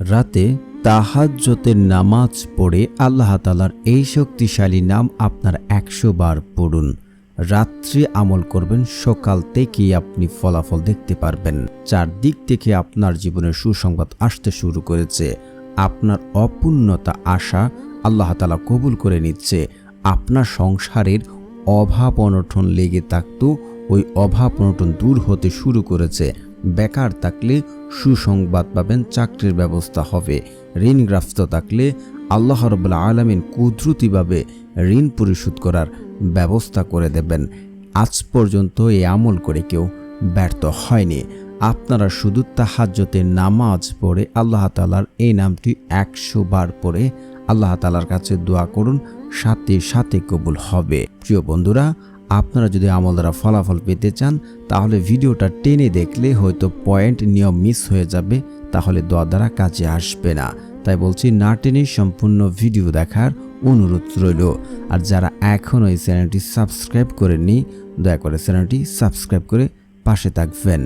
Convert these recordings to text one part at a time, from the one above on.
রাতে তাহাজ্জুদের নামাজ পড়ে আল্লাহ তাআলার এই শক্তিশালী নাম আপনার ১০০ বার পড়ুন। রাত্রে আমল করবেন, সকাল থেকেই আপনি ফলাফল দেখতে পারবেন। চারদিক থেকে আপনার জীবনের সুসংবাদ আসতে শুরু করেছে। আপনার অপূর্ণতা আশা আল্লাহ তাআলা কবুল করে নিচ্ছে। আপনার সংসারের অভাব অনটন লেগে থাকতো, ওই অভাব অনটন দূর হতে শুরু করেছে। বেকার থাকলে সুসংবাদ পাবেন, চাকরির ব্যবস্থা হবে। ঋণগ্রস্ত থাকলে আল্লাহ রাব্বুল আলামিন কুদরতিভাবে ঋণ পরিশোধ করার ব্যবস্থা করে দেবেন। আজ পর্যন্ত এই আমল করে কেউ ব্যর্থ হয়নি। আপনারা শুধু তাহাজ্জুদের নামাজ পড়ে আল্লাহ তাআলার এই নামটি ১০০ বার পড়ে আল্লাহ তাআলার কাছে দোয়া করুন, সাথে সাথে কবুল হবে। প্রিয় বন্ধুরা, আপনারা যদি আমল দ্বারা ফলাফল পেতে চান তাহলে ভিডিওটা টেনে দেখলে হয়তো পয়েন্ট নিয়ম মিস হয়ে যাবে, তাহলে দোয়া দ্বারা কাজে আসবে না। তাই বলছি, না টেনে সম্পূর্ণ ভিডিও দেখার অনুরোধ রইল। আর যারা এখনও এই চ্যানেলটি সাবস্ক্রাইব করেননি, দয়া করে চ্যানেলটি সাবস্ক্রাইব করে পাশে থাকবেন।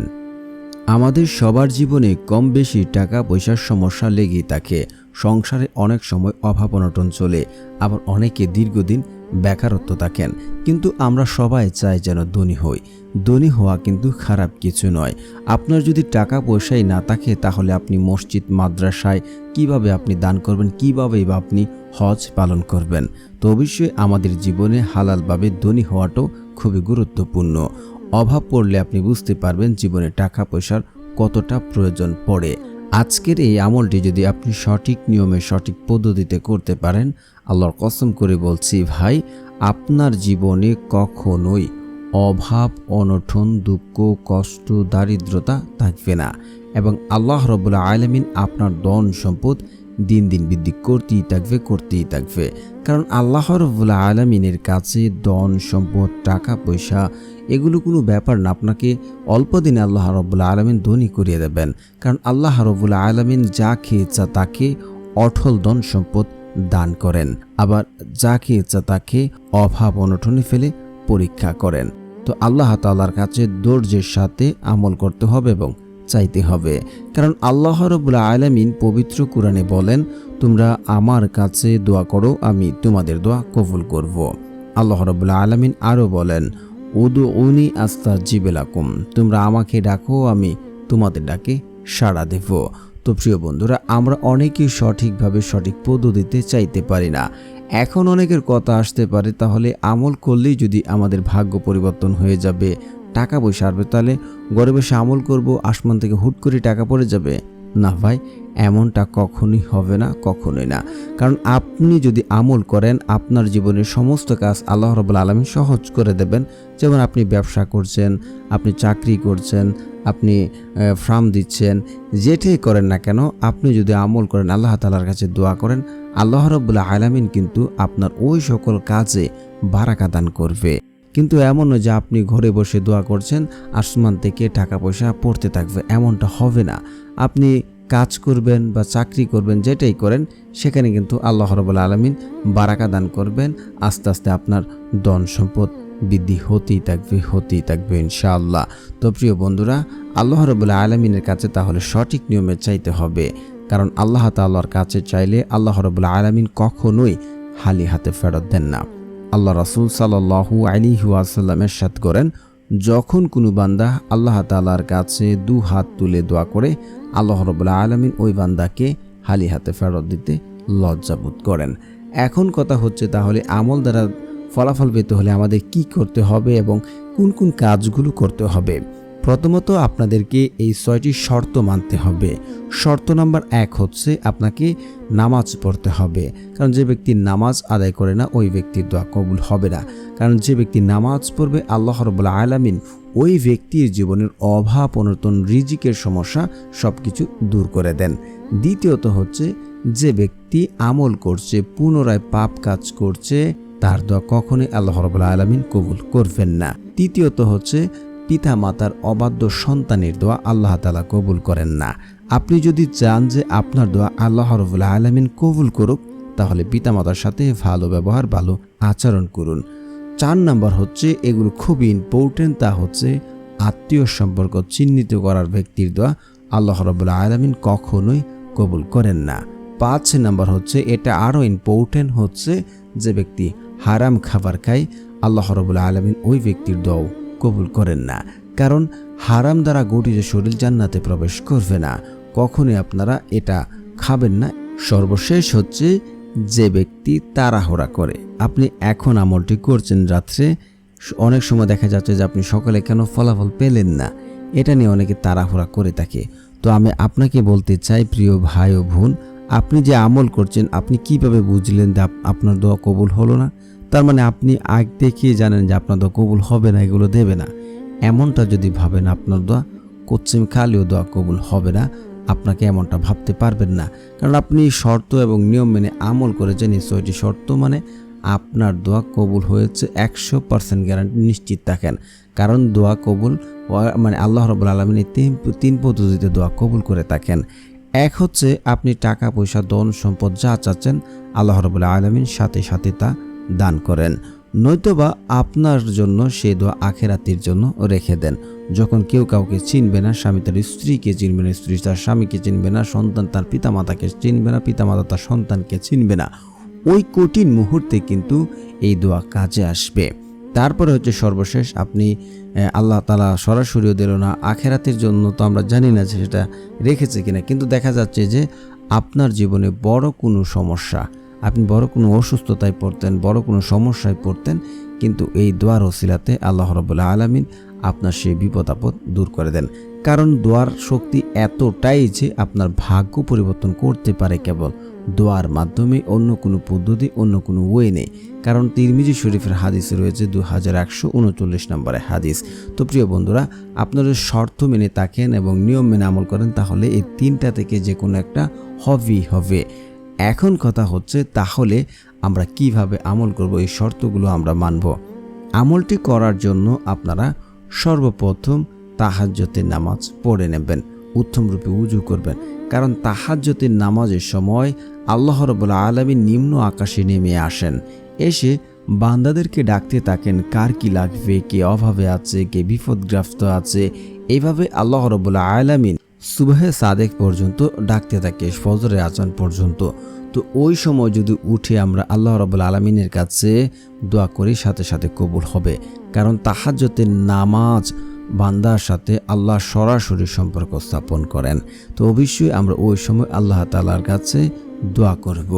আমাদের সবার জীবনে কম বেশি টাকা পয়সার সমস্যা লেগেই থাকে। সংসারে অনেক সময় অভাব অনটন চলে, আবার অনেকে দীর্ঘদিন বেকারত্ব থাকেন। কিন্তু আমরা সবাই চাই যেন ধনী হই। ধনী হওয়া কিন্তু খারাপ কিছু নয়। আপনার যদি টাকা পয়সাই না থাকে তাহলে আপনি মসজিদ মাদ্রাসায় কিভাবে আপনি দান করবেন, কিভাবে আপনি হজ পালন করবেন? তো অবশ্যই আমাদের জীবনে হালালভাবে ধনী হওয়াটাও খুবই গুরুত্বপূর্ণ। অভাব পড়লে আপনি বুঝতে পারবেন জীবনে টাকা পয়সার কতটা প্রয়োজন পড়ে। আজকের এই আমলটি যদি আপনি সঠিক নিয়মে সঠিক পদ্ধতিতে করতে পারেন, আল্লাহর কসম করে বলছি ভাই, আপনার জীবনে কখনোই অভাব অনটন দুঃখ কষ্ট দারিদ্রতা থাকবে না। এবং আল্লাহ রাব্বুল আলামিন আপনার ধন সম্পদ দিন দিন বৃদ্ধি করতেই থাকবে। কারণ আল্লাহ রাব্বুল আলামিনের কাছে ধন সম্পদ টাকা পয়সা এগুলো কোনো ব্যাপার না। আপনাকে অল্প দিনে আল্লাহ রাব্বুল আলামিন ধনী করিয়ে দেবেন। কারণ আল্লাহ রাব্বুল আলামিন যাকে ইচ্ছা তাকে অঢল ধন সম্পদ দান করেন, আবার যাকে ইচ্ছা তাকে অভাব অনটনে ফেলে পরীক্ষা করেন। তো আল্লাহ তাআলার কাছে ধৈর্যের সাথে আমল করতে হবে এবং চাইতে হবে। কারণ আল্লাহ রাব্বুল আলামিন পবিত্র কুরআনে বলেন, তোমরা আমার কাছে দোয়া করো, আমি তোমাদের দোয়া কবুল করব। আল্লাহ রাব্বুল আলামিন আরও বলেন, উদউনি আস্তাজিব লাকুম, তোমরা আমাকে ডাকো, আমি তোমাদের ডাকে সাড়া দেব। তো প্রিয় বন্ধুরা, আমরা অনেকেই সঠিকভাবে সঠিক পদ্ধতিতে চাইতে পারি না। এখন অনেকের কথা আসতে পারে, তাহলে আমল করলেই যদি আমাদের ভাগ্য পরিবর্তন হয়ে যাবে, টাকা পয়সা আসবে, তাহলে ঘরে বসে আমল করব, আসমান থেকে হুট করে টাকা পড়ে যাবে? না ভাই, এমনটা কখনোই হবে না, কখনোই না। কারণ আপনি যদি আমল করেন, আপনার জীবনের সমস্ত কাজ আল্লাহ রাব্বুল আলামিন সহজ করে দেবেন। যেমন আপনি ব্যবসা করছেন, আপনি চাকরি করছেন, আপনি ফার্ম দিচ্ছেন, যেটাই করেন না কেন, আপনি যদি আমল করেন, আল্লাহ তাআলার কাছে দোয়া করেন, আল্লাহ রাব্বুল আলামিন কিন্তু আপনার ওই সকল কাজে বারাকা দান করবে। কিন্তু এমন নয় যে আপনি ঘরে বসে দোয়া করছেন, আসমান থেকে টাকা পয়সা পড়তে থাকবে, এমনটা হবে না। আপনি কাজ করবেন বা চাকরি করবেন, যেটাই করেন, সেখানে কিন্তু আল্লাহ রাব্বুল আলামিন বারাকা দান করবেন। আস্তে আস্তে আপনার ধন সম্পদ বৃদ্ধি হতেই থাকবে ইনশাআল্লাহ। তো প্রিয় বন্ধুরা, আল্লাহ রাব্বুল আলামিনের কাছে তাহলে সঠিক নিয়মে চাইতে হবে। কারণ আল্লাহ তাআলার কাছে চাইলে আল্লাহ রাব্বুল আলামিন কখনোই খালি হাতে ফেরত দেন না। আল্লাহ রাসূল সাল্লাল্লাহু আলাইহি ওয়াসাল্লাম ইরশাদ করেন, যখন কোনো বান্দা আল্লাহ তাআলার কাছে দু হাত তুলে দোয়া করে, আল্লাহ রাব্বুল আলামিন ওই বান্দাকে খালি হাতে ফেরত দিতে লজ্জাবোধ করেন। এখন কথা হচ্ছে, তাহলে আমল দ্বারা ফলাফল পেতে হলে আমাদের কি করতে হবে এবং কোন কোন কাজগুলো করতে হবে? প্রথমত আপনাদেরকে এই 6টি শর্ত মানতে হবে। শর্ত নাম্বার 1 হচ্ছে আপনাকে নামাজ পড়তে হবে। কারণ যে ব্যক্তি নামাজ আদায় করে না, ওই ব্যক্তির দোয়া কবুল হবে না। কারণ যে ব্যক্তি নামাজ পড়বে, আল্লাহ রাব্বুল আলামিন ওই ব্যক্তির জীবনের অভাব অনটন রিজিকের সমস্যা সবকিছু দূর করে দেন। দ্বিতীয়ত হচ্ছে, যে ব্যক্তি আমল করছে, পুনরায় পাপ কাজ করছে, তার দোয়া কখনোই আল্লাহ রাব্বুল আলামিন কবুল করবেন না। তৃতীয়ত হচ্ছে, পিতা মাতার অবাধ্য সন্তানের দোয়া আল্লাহ তাআলা কবুল করেন না। আপনি যদি চান যে আপনার দোয়া আল্লাহ রাব্বুল আলামিন কবুল করুক, তাহলে পিতা মাতার সাথে ভালো ব্যবহার, ভালো আচরণ করুন। 4 নাম্বার হচ্ছে, এগুলো খুবই ইম্পর্টেন্ট, তা হচ্ছে আত্মীয় সম্পর্ক চিহ্নিত করার ব্যক্তির দোয়া আল্লাহ রাব্বুল আলামিন কখনোই কবুল করেন না। 5 নাম্বার হচ্ছে, এটা আরও ইম্পর্টেন্ট হচ্ছে, যে ব্যক্তি হারাম খাবার খায় আল্লাহ রাব্বুল আলামিন ওই ব্যক্তির দোয়াও কবুল করেন না। কারণ হারাম দ্বারা গঠিত শরীর জান্নাতে প্রবেশ করবে না, কখনোই আপনারা এটা খাবেন না। সর্বশেষ হচ্ছে, যে ব্যক্তি তাড়াহুড়া করে, আপনি এখন আমলটি করছেন রাত্রে, অনেক সময় দেখা যাচ্ছে যে আপনি সকালে কেন ফলাফল পেলেন না, এটা নিয়ে অনেকে তাড়াহুড়া করে থাকে। তো আমি আপনাকে বলতে চাই, প্রিয় ভাই ও বোন, আপনি যে আমল করছেন, আপনি কিভাবে বুঝলেন যে আপনার দোয়া কবুল হলো না? তার মানে আপনি আগ থেকেই জানেন যে আপনার দোয়া কবুল হবে না, এগুলো দেবে না। এমনটা যদি ভাবেন আপনার দোয়া কোচ্ছিম খালিও দোয়া কবুল হবে না, আপনাকে এমনটা ভাবতে পারবেন না। কারণ আপনি শর্ত এবং নিয়ম মেনে আমল করেছেন, নিশ্চয়টি শর্ত মানে আপনার দোয়া কবুল হয়েছে 100% গ্যারান্টি, নিশ্চিত থাকেন। কারণ দোয়া কবুল মানে আল্লাহ রাব্বুল আলামিন তিন পদ্ধতিতে দোয়া কবুল করে থাকেন। এক হচ্ছে, আপনি টাকা পয়সা ধন সম্পদ যা চাচ্ছেন আল্লাহ রাব্বুল আলামিন সাথে সাথে তা দান করেন। নয়তোবা আপনার জন্য সেই দোয়া আখিরাতের জন্য রেখে দেন। যখন কেউ কাউকে চিনবে না, স্বামী তার স্ত্রীকে চিনবে না, স্ত্রী তার স্বামীকে চিনবে না, সন্তান তার পিতামাতাকে চিনবে না, পিতামাতা তার সন্তানকে চিনবে না, ওই কঠিন মুহূর্তে কিন্তু এই দোয়া কাজে আসবে। তারপরে হচ্ছে সর্বশেষ, আপনি আল্লাহ তাআলা সরাসরিও দিল না, আখিরাতের জন্য তো আমরা জানি না যে সেটা রেখেছে কিনা, কিন্তু দেখা যাচ্ছে যে আপনার জীবনে বড় কোনো সমস্যা, আপনি বড় কোনো অসুস্থতায় পড়তেন, বড় কোনো সমস্যায় পড়তেন, কিন্তু এই দোয়ার ওসিলাতে আল্লাহ রাব্বুল আলামিন আপনার সেই বিপদ আপদ দূর করে দেন। কারণ দোয়ার শক্তি এতটাই যে আপনার ভাগ্য পরিবর্তন করতে পারে কেবল দোয়ার মাধ্যমে, অন্য কোনো পদ্ধতি, অন্য কোনো ওয়ে নেই। কারণ তিরমিজি শরীফের হাদিসে রয়েছে 2139 নম্বরে হাদিস। তো প্রিয় বন্ধুরা, আপনারা শর্ত মেনে থাকেন এবং নিয়ম মেনে আমল করেন, তাহলে এই 3টা থেকে যে কোনো একটা হবেই হবে। এখন কথা হচ্ছে, তাহলে আমরা কিভাবে আমল করব, এই শর্তগুলো আমরা মানব। আমলটি করার জন্য আপনারা সর্বপ্রথম তাহাজ্জুদের নামাজ পড়ে নেবেন, উত্তমরূপে উজু করবেন। কারণ তাহাজ্জুদের নামাজের সময় আল্লাহ রাব্বুল আলামিন নিম্ন আকাশে নেমে আসেন, এসে বান্দাদেরকে ডাকতে থাকেন, কার কি লাগবে, কে অভাবে আছে, কে বিপদগ্রস্ত আছে। এইভাবে আল্লাহ রাব্বুল আলামিন সুবহে সাদেক পর্যন্ত ডাকতে থাকে, ফজরের আজান পর্যন্ত। তো ওই সময় যদি উঠে আমরা আল্লাহ রাব্বুল আলামিনের কাছে দোয়া করি, সাথে সাথে কবুল হবে। কারণ তাহাজ্জুদের নামাজ বান্দার সাথে আল্লাহ সরাসরি সম্পর্ক স্থাপন করেন। তো অবশ্যই আমরা ওই সময় আল্লাহ তাআলার কাছে দোয়া করব।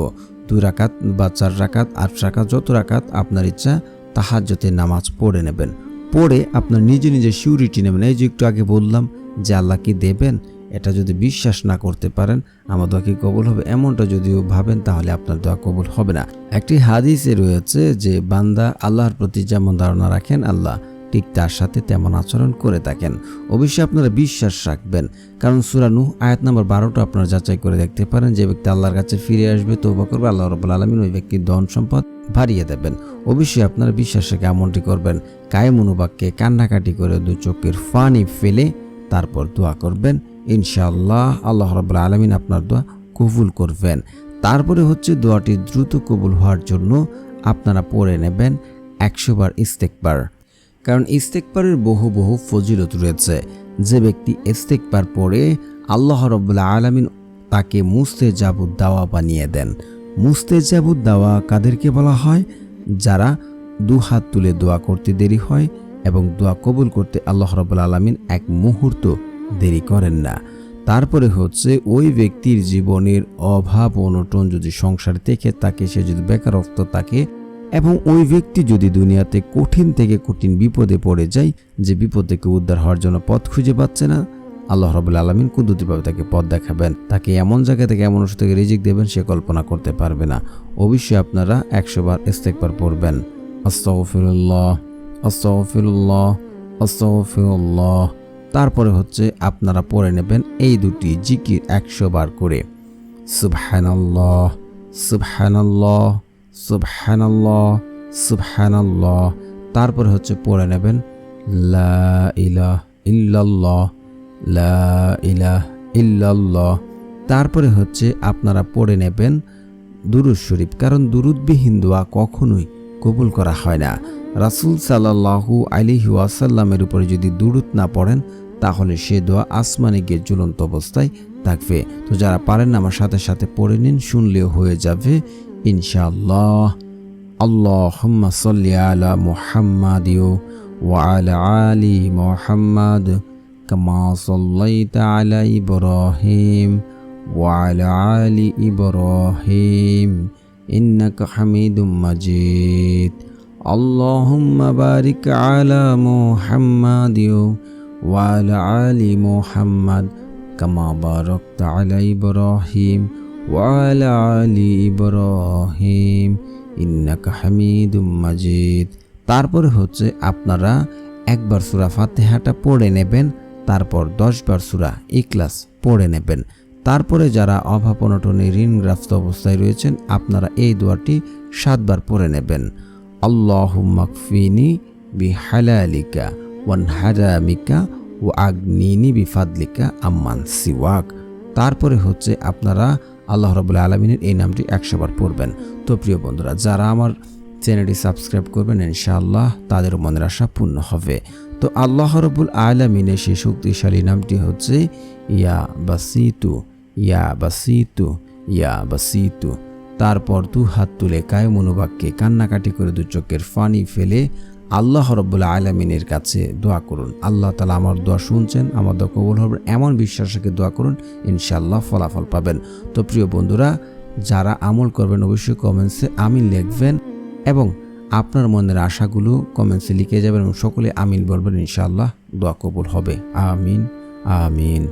2 রাকাত বা 4 রাকাত, 8 রাকাত, যত রাকাত আপনার ইচ্ছা তাহাজ্জুদের নামাজ পড়ে নেবেন। পড়ে আপনার নিজে নিজে সিউরিটি নেবেন। এই যে একটু আগে বললাম যে আল্লাহ কি দেবেন, এটা যদি বিশ্বাস না করতে পারেন আমার দোয়া কি কবুল হবে, এমনটা যদিও ভাবেন, তাহলে আপনার দোয়া কবুল হবে না। একটি হাদিসে রয়েছে যে বান্দা আল্লাহর প্রতি যেমন ধারণা রাখেন, আল্লাহ ঠিক তার সাথে তেমন আচরণ করে থাকেন। অবশ্যই আপনারা বিশ্বাস রাখবেন। কারণ সূরা নূহ আয়াত নম্বর 12টা আপনারা যাচাই করে দেখতে পারেন, যে ব্যক্তি আল্লাহর কাছে ফিরে আসবে, তওবা করবে, আল্লাহ রাব্বুল আলামিন ওই ব্যক্তির ধন সম্পদ বাড়িয়ে দেবেন। অবশ্যই আপনারা বিশ্বাস রেখে আমলটি করবেন। কায়ে মনোবাক্যে কান্নাকাটি করে 2 চোখের পানি ফেলে তারপর দোয়া করবেন। ইনশাআল্লাহ আল্লাহ রাব্বুল আলামিন আপনার দোয়া কবুল করবেন। তারপরে হচ্ছে দোয়াটি দ্রুত কবুল হওয়ার জন্য আপনারা পড়ে নেবেন 100 বার ইস্তেগফার। কারণ ইস্তেগফারের বহু বহু ফজিলত রয়েছে। যে ব্যক্তি ইস্তেগফার পড়ে আল্লাহ রাব্বুল আলামিন তাকে মুস্তেজাবুদ দাওয়া বানিয়ে দেন। মুস্তেজাবুদ দাওয়া কাদেরকে বলা হয়? যারা 2 হাত তুলে দোয়া করতে দেরি হয় এবং দোয়া কবুল করতে আল্লাহ রাব্বুল আলামিন 1 মুহূর্ত দেরি করেন না। তারপরে হচ্ছে ওই ব্যক্তির জীবনের অভাব অনটন যদি সংসার থেকে থাকে, সে যদি বেকারত্ব থাকে এবং ওই ব্যক্তি যদি দুনিয়াতে কঠিন থেকে কঠিন বিপদে পড়ে যায়, যে বিপদ থেকে উদ্ধার হওয়ার জন্য পথ খুঁজে পাচ্ছে না, আল্লাহ রাব্বুল আলামিন কুদরতিভাবে তাকে পথ দেখাবেন, তাকে এমন জায়গা থেকে এমন ওষুধ থেকে রিজিক দেবেন সে কল্পনা করতে পারবে না। অবশ্যই আপনারা 100 বার ইস্তেগফার পড়বেন। আস্তাগফিরুল্লাহ, আস্তাগফিরুল্লাহ, আস্তাগফিরুল্লাহ। তারপরে হচ্ছে আপনারা পড়ে নেবেন এই 2টি জিকির 100 বার করে, সুবহানাল্লাহ, সুবহানাল্লাহ, সুবহানাল্লাহ, সুবহানাল্লাহ। তারপরে হচ্ছে পড়ে নেবেন লা ইলাহা ইল্লাল্লাহ, লা ইলাহা ইল্লাল্লাহ। তারপরে হচ্ছে আপনারা পড়ে নেবেন দুরূদ শরীফ। কারণ দুরূদবিহীন দোয়া কখনোই কবুল করা হয় না। রাসূল সাল্লাল্লাহু আলাইহি ওয়াসাল্লামের উপরে যদি দুরূদ না পড়েন, তাহলে সে দোয়া আসমানে গিয়ে ঝুলন্ত অবস্থায় থাকবে। তো যারা পারেন না আমার সাথে সাথে পড়ে নিন, শুনলেও হয়ে যাবে ইনশাআল্লাহ। আল্লাহুম্মা সাল্লি আলা মুহাম্মাদ ওয়া আলা আলি মুহাম্মাদ কামা সাল্লাইতা আলা ইব্রাহিম ওয়া আলা আলি ইব্রাহিম ইন্নাকা হামিদুম মাজিদ। আল্লাহুম্মা বারিক আলা মুহাম্মাদ ওয়া আলা আলি মুহাম্মাদ কামা বারাকতা আলা ইব্রাহিম ওয়া আলা আলি ইব্রাহিম ইন্নাকা হামিদুম মাজিদ। তারপরে হচ্ছে আপনারা একবার সূরা ফাতিহাটা পড়ে নেবেন, তারপর 10 বার সূরা ইখলাস পড়ে নেবেন। তারপরে যারা অভাব অনটনে ঋণগ্রস্ত অবস্থায় রয়েছেন আপনারা এই দোয়াটি 7 বার পড়ে নেবেন। আল্লাহুম্মা কফিনি বিহালালিকা ওয়ান হারামিকা ওয়া আগনিনি বিফাদলিকা আম্মান সিওয়াক। তারপরে হচ্ছে আপনারা আল্লাহ রাব্বুল আলামিনের এই নামটি 100 বার পড়বেন। তো প্রিয় বন্ধুরা, যারা আমার চ্যানেলটি সাবস্ক্রাইব করবেন ইনশাআল্লাহ তাদের মনের আশা পূর্ণ হবে। তো আল্লাহ রাব্বুল আলামিনের সেই শক্তিশালী নামটি হচ্ছে ইয়া বাসিতু, ইয়া বাসিতু, ইয়া বাসিতু। তারপর 2 হাত তুলে কায়মনোবাক্যে কান্নাকাটি করে 2 চোখের পানি ফেলে আল্লাহ রাব্বুল আলামিনের কাছে দোয়া করুন। আল্লাহ তাআলা আমার দোয়া শুনছেন, আমার দোয়া কবুল হবে এমন বিশ্বাস রেখে দোয়া করুন, ইনশাআল্লাহ ফলাফল পাবেন। তো প্রিয় বন্ধুরা, যারা আমল করবেন অবশ্যই কমেন্টসে আমিন লিখবেন এবং আপনার মনের আশাগুলো কমেন্টসে লিখে যাবেন এবং সকলে আমিন বলবেন, ইনশাআল্লাহ দোয়া কবুল হবে। আমিন আমিন।